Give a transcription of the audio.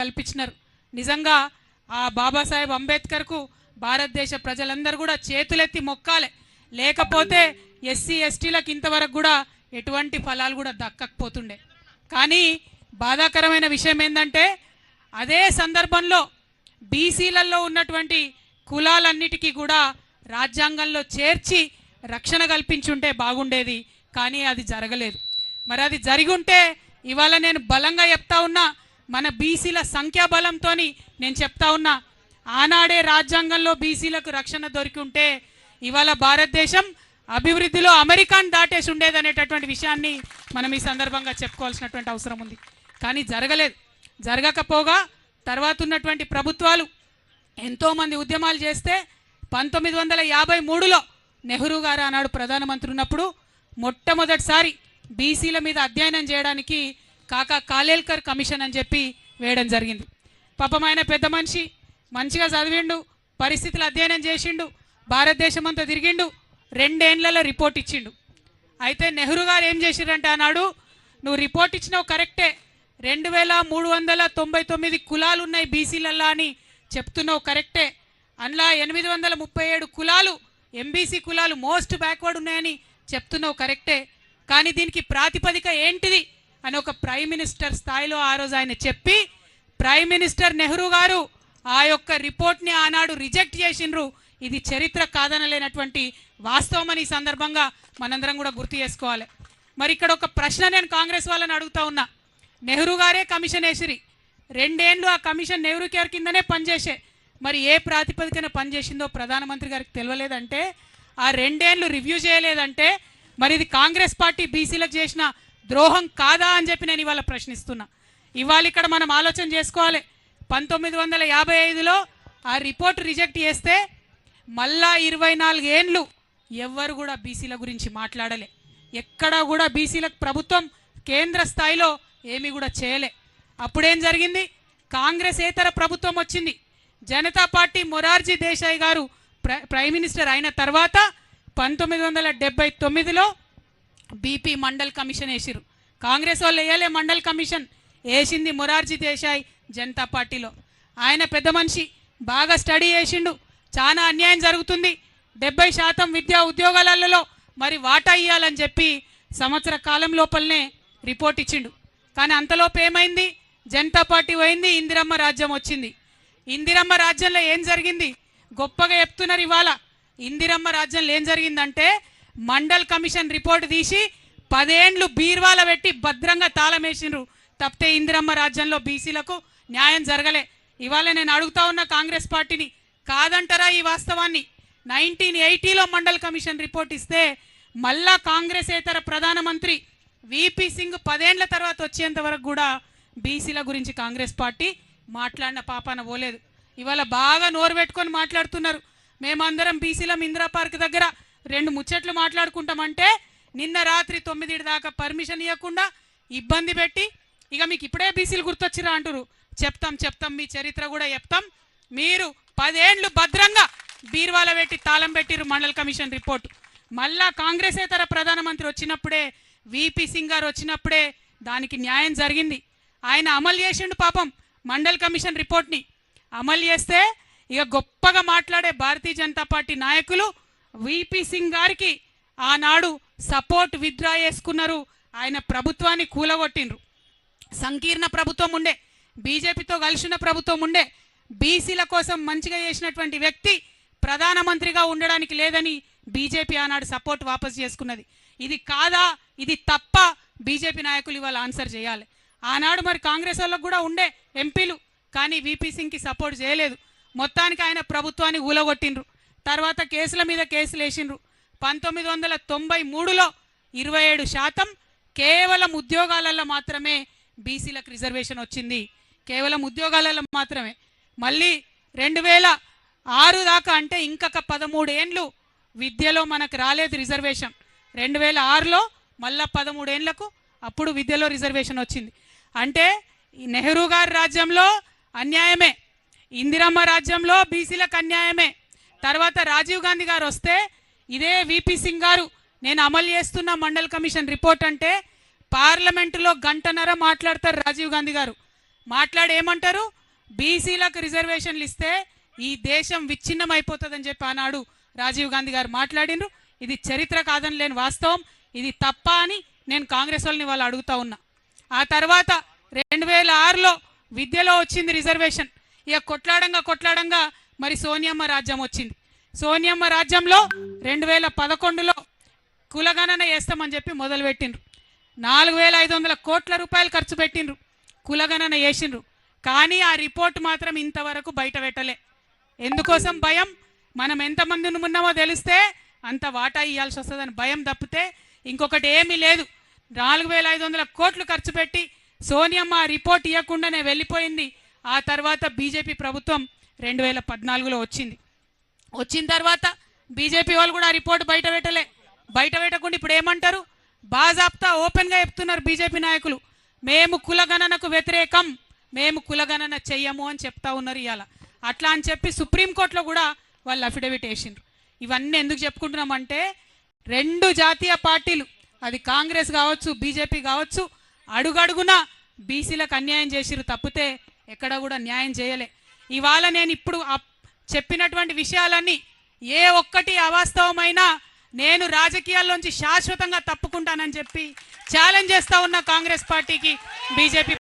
కల్పించినారు. నిజంగా ఆ బాబాసాహెబ్ అంబేద్కర్కు భారతదేశ ప్రజలందరూ కూడా చేతులెత్తి మొక్కాలి. లేకపోతే ఎస్సీ ఎస్టీలకు ఇంతవరకు కూడా ఎటువంటి ఫలాలు కూడా దక్కకపోతుండే. కానీ బాధాకరమైన విషయం ఏంటంటే అదే సందర్భంలో బీసీలలో ఉన్నటువంటి కులాలన్నిటికీ కూడా రాజ్యాంగంలో చేర్చి రక్షణ కల్పించుంటే బాగుండేది. కానీ అది జరగలేదు. మరి అది జరిగి ఉంటే ఇవాళ నేను బలంగా చెప్తా ఉన్నా, మన బీసీల సంఖ్యాబలంతో నేను చెప్తా ఉన్నా, ఆనాడే రాజ్యాంగంలో బీసీలకు రక్షణ దొరికి ఉంటే ఇవాళ భారతదేశం అభివృద్ధిలో అమెరికాను దాటేసి ఉండేది అనేటటువంటి విషయాన్ని మనం ఈ సందర్భంగా చెప్పుకోవాల్సినటువంటి అవసరం ఉంది. కానీ జరగలేదు. జరగకపోగా తర్వాత ఉన్నటువంటి ప్రభుత్వాలు ఎంతోమంది ఉద్యమాలు చేస్తే 1953లో నెహ్రూ గారు ఆనాడు ప్రధానమంత్రి ఉన్నప్పుడు మొట్టమొదటిసారి బీసీల మీద అధ్యయనం చేయడానికి కాకా కాలేల్కర్ కమిషన్ అని చెప్పి వేయడం జరిగింది. పాపం ఆయన పెద్ద మనిషి, మంచిగా చదివిండు, పరిస్థితులు అధ్యయనం చేసిండు, భారతదేశం అంతా తిరిగిండు, 2 ఏళ్లలో రిపోర్ట్ ఇచ్చిండు. అయితే నెహ్రూ గారు ఏం చేసిరంటే ఆనాడు, నువ్వు రిపోర్ట్ ఇచ్చినావు కరెక్టే, 2399 కులాలు ఉన్నాయి బీసీలల్లో అని చెప్తున్నావు కరెక్టే, అందులో 837 కులాలు ఎంబీసీ కులాలు మోస్ట్ బ్యాక్వర్డ్ ఉన్నాయని చెప్తున్నావు కరెక్టే, కానీ దీనికి ప్రాతిపదిక ఏంటిది అని ఒక ప్రైమ్ మినిస్టర్ స్థాయిలో ఆ రోజు ఆయన చెప్పి ప్రైమ్ మినిస్టర్ నెహ్రూ గారు ఆ యొక్క రిపోర్ట్ని ఆనాడు రిజెక్ట్ చేసిండ్రు. ఇది చరిత్ర కాదనలేనటువంటి వాస్తవం అని ఈ సందర్భంగా మనందరం కూడా గుర్తు చేసుకోవాలి. మరి ఇక్కడ ఒక ప్రశ్న నేను కాంగ్రెస్ వాళ్ళని అడుగుతా ఉన్నా. నెహ్రూ గారే కమిషన్ వేసిరి, 2 ఏళ్ళు ఆ కమిషన్ నెహ్రూ కేర్ కిందనే పనిచేసే, మరి ఏ ప్రాతిపదికన పనిచేసిందో ప్రధానమంత్రి గారికి తెలియలేదంటే, ఆ 2 ఏళ్ళు రివ్యూ చేయలేదంటే మరి ఇది కాంగ్రెస్ పార్టీ బీసీలకు చేసిన ద్రోహం కాదా అని చెప్పి నేను ఇవాళ ప్రశ్నిస్తున్నా. ఇవాళ ఇక్కడ మనం ఆలోచన చేసుకోవాలి. 1955లో ఆ రిపోర్ట్ రిజెక్ట్ చేస్తే మళ్ళా 24 ఏళ్ళు ఎవ్వరు కూడా బీసీల గురించి మాట్లాడలే. ఎక్కడా కూడా బీసీలకు ప్రభుత్వం కేంద్ర స్థాయిలో ఏమీ కూడా చేయలే. అప్పుడేం జరిగింది, కాంగ్రెస్ ఏతర ప్రభుత్వం వచ్చింది. జనతా పార్టీ మొరార్జీ దేశాయ్ గారు ప్రైమ్ మినిస్టర్ అయిన తర్వాత 1979లో బీపీ మండల్ కమిషన్ వేసిరు. కాంగ్రెస్ వాళ్ళు వేయలే మండల్ కమిషన్, వేసింది మొరార్జీ దేశాయ్ జనతా పార్టీలో. ఆయన పెద్ద మనిషి, బాగా స్టడీ చేసిండు, చాలా అన్యాయం జరుగుతుంది, 70% విద్యా ఉద్యోగాలలో మరి వాటా ఇవ్వాలని చెప్పి సంవత్సర కాలం లోపలనే రిపోర్ట్ ఇచ్చిండు. కానీ అంతలోపు ఏమైంది, జనతా పార్టీ పోయింది, ఇందిరమ్మ రాజ్యం వచ్చింది. ఇందిరమ్మ రాజ్యంలో ఏం జరిగింది గొప్పగా చెప్తున్నారు ఇవాళ. ఇందిరమ్మ రాజ్యంలో ఏం జరిగిందంటే మండల్ కమిషన్ రిపోర్ట్ తీసి 10 ఏళ్ళు బీర్వాల పెట్టి భద్రంగా తాళం వేసిండ్రు. తప్పితే ఇందిరమ్మ రాజ్యంలో బీసీలకు న్యాయం జరగలే. ఇవాళ నేను అడుగుతా ఉన్న కాంగ్రెస్ పార్టీని, కాదంటారా ఈ వాస్తవాన్ని? 1980లో మండల్ కమిషన్ రిపోర్ట్ ఇస్తే మళ్ళా కాంగ్రెస్ ఏతర ప్రధానమంత్రి విపి సింగ్ 10 ఏళ్ల తర్వాత వచ్చేంత వరకు కూడా బీసీల గురించి కాంగ్రెస్ పార్టీ మాట్లాడిన పాపాన పోలేదు. ఇవాళ బాగా నోరు పెట్టుకొని మాట్లాడుతున్నారు. మేమందరం బీసీలం ఇందిరా పార్క్ దగ్గర 2 ముచ్చట్లు మాట్లాడుకుంటామంటే నిన్న రాత్రి 9 దాకా పర్మిషన్ ఇవ్వకుండా ఇబ్బంది పెట్టి, ఇక మీకు ఇప్పుడే బీసీలు గుర్తొచ్చిరా అంటారు. చెప్తాం మీ చరిత్ర కూడా చెప్తాం. మీరు 10 ఏళ్ళు భద్రంగా బీర్వాల పెట్టి తాళం పెట్టిరు మండల్ కమిషన్ రిపోర్టు. మళ్ళా కాంగ్రెస్ ఏతర ప్రధానమంత్రి వచ్చినప్పుడే, విపి సింగ్ గారు వచ్చినప్పుడే దానికి న్యాయం జరిగింది. ఆయన అమలు చేసిండు పాపం మండల్ కమిషన్ రిపోర్ట్ని. అమలు చేస్తే ఇక గొప్పగా మాట్లాడే భారతీయ జనతా పార్టీ నాయకులు విపి సింగ్ గారికి ఆనాడు సపోర్ట్ విత్డ్రా చేసుకున్నారు, ఆయన ప్రభుత్వాన్ని కూలగొట్టిండ్రు. సంకీర్ణ ప్రభుత్వం ఉండే, బీజేపీతో కలిసిన ప్రభుత్వం ఉండే, బీసీల కోసం మంచిగా చేసినటువంటి వ్యక్తి ప్రధానమంత్రిగా ఉండడానికి లేదని బీజేపీ ఆనాడు సపోర్ట్ వాపసు చేసుకున్నది. ఇది కాదా, ఇది తప్ప బీజేపీ నాయకులు ఇవాళ ఆన్సర్ చేయాలి. ఆనాడు మరి కాంగ్రెస్ వాళ్ళకు కూడా ఉండే ఎంపీలు, కానీ విపి సింగ్కి సపోర్ట్ చేయలేదు. మొత్తానికి ఆయన ప్రభుత్వాన్ని ఊలగొట్టిండ్రు. తర్వాత కేసుల మీద కేసులు వేసిండ్రు. 1993లో 27% కేవలం ఉద్యోగాలలో మాత్రమే బీసీలకు రిజర్వేషన్ వచ్చింది, కేవలం ఉద్యోగాలలో మాత్రమే. మళ్ళీ 2006 దాకా అంటే ఇంకొక 13 ఏళ్ళు విద్యలో మనకు రాలేదు రిజర్వేషన్. 2006లో మళ్ళా 13 ఏళ్లకు అప్పుడు విద్యలో రిజర్వేషన్ వచ్చింది. అంటే నెహ్రూ గారి రాజ్యంలో అన్యాయమే, ఇందిరమ్మ రాజ్యంలో బీసీలకు అన్యాయమే. తర్వాత రాజీవ్ గాంధీ గారు వస్తే ఇదే విపి సింగ్ గారు నేను అమలు చేస్తున్న మండల్ కమిషన్ రిపోర్ట్ అంటే పార్లమెంటులో 1.5 గంట మాట్లాడతారు రాజీవ్ గాంధీ గారు. మాట్లాడి ఏమంటారు, బీసీలకు రిజర్వేషన్లు ఇస్తే ఈ దేశం విచ్ఛిన్నం అయిపోతుందని చెప్పి ఆనాడు రాజీవ్ గాంధీ గారు మాట్లాడిండ్రు. ఇది చరిత్ర కాదని లేని వాస్తవం, ఇది తప్ప అని నేను కాంగ్రెస్ వాళ్ళని వాళ్ళు అడుగుతా ఉన్నా. ఆ తర్వాత 2006లో విద్యలో వచ్చింది రిజర్వేషన్. ఇక కొట్లాడంగా మరి సోనియమ్మ రాజ్యం వచ్చింది. సోనియమ్మ రాజ్యంలో 2011లో కులగణన చేస్తామని చెప్పి మొదలుపెట్టిండ్రు. 4500 కోట్ల రూపాయలు ఖర్చు పెట్టిండ్రు, కులగణన చేసిండ్రు. కానీ ఆ రిపోర్ట్ మాత్రం ఇంతవరకు బయట పెట్టలే. ఎందుకోసం భయం? మనం ఎంతమంది ఉన్నామో తెలిస్తే అంత వాటా ఇవ్వాల్సి వస్తుందని భయం తప్పితే ఇంకొకటి ఏమీ లేదు. 4500 కోట్లు ఖర్చు పెట్టి సోనియమ్మ రిపోర్ట్ ఇవ్వకుండానే వెళ్ళిపోయింది. ఆ తర్వాత బీజేపీ ప్రభుత్వం 2014లో వచ్చింది. వచ్చిన తర్వాత బీజేపీ వాళ్ళు కూడా ఆ రిపోర్ట్ బయట పెట్టలే. బయట పెట్టకుండా ఇప్పుడు ఏమంటారు, బాజాప్తా ఓపెన్గా చెప్తున్నారు బీజేపీ నాయకులు, మేము కులగణనకు వ్యతిరేకం, మేము కులగణన చెయ్యము అని చెప్తా ఉన్నారు ఇవాళ. అట్లా అని చెప్పి సుప్రీంకోర్టులో కూడా వాళ్ళు అఫిడవిట్ వేసిండ్రు. ఇవన్నీ ఎందుకు చెప్పుకుంటున్నామంటే, రెండు జాతీయ పార్టీలు, అది కాంగ్రెస్ కావచ్చు బీజేపీ కావచ్చు, అడుగడుగునా బీసీలకు అన్యాయం చేసిరు తప్పితే ఎక్కడ కూడా న్యాయం చేయలే. ఇవాళ నేను ఇప్పుడు చెప్పినటువంటి విషయాలన్నీ ఏ ఒక్కటి అవాస్తవమైనా నేను రాజకీయాల్లోంచి శాశ్వతంగా తప్పుకుంటానని చెప్పి ఛాలెంజ్ చేస్తా ఉన్న కాంగ్రెస్ పార్టీకి, బీజేపీ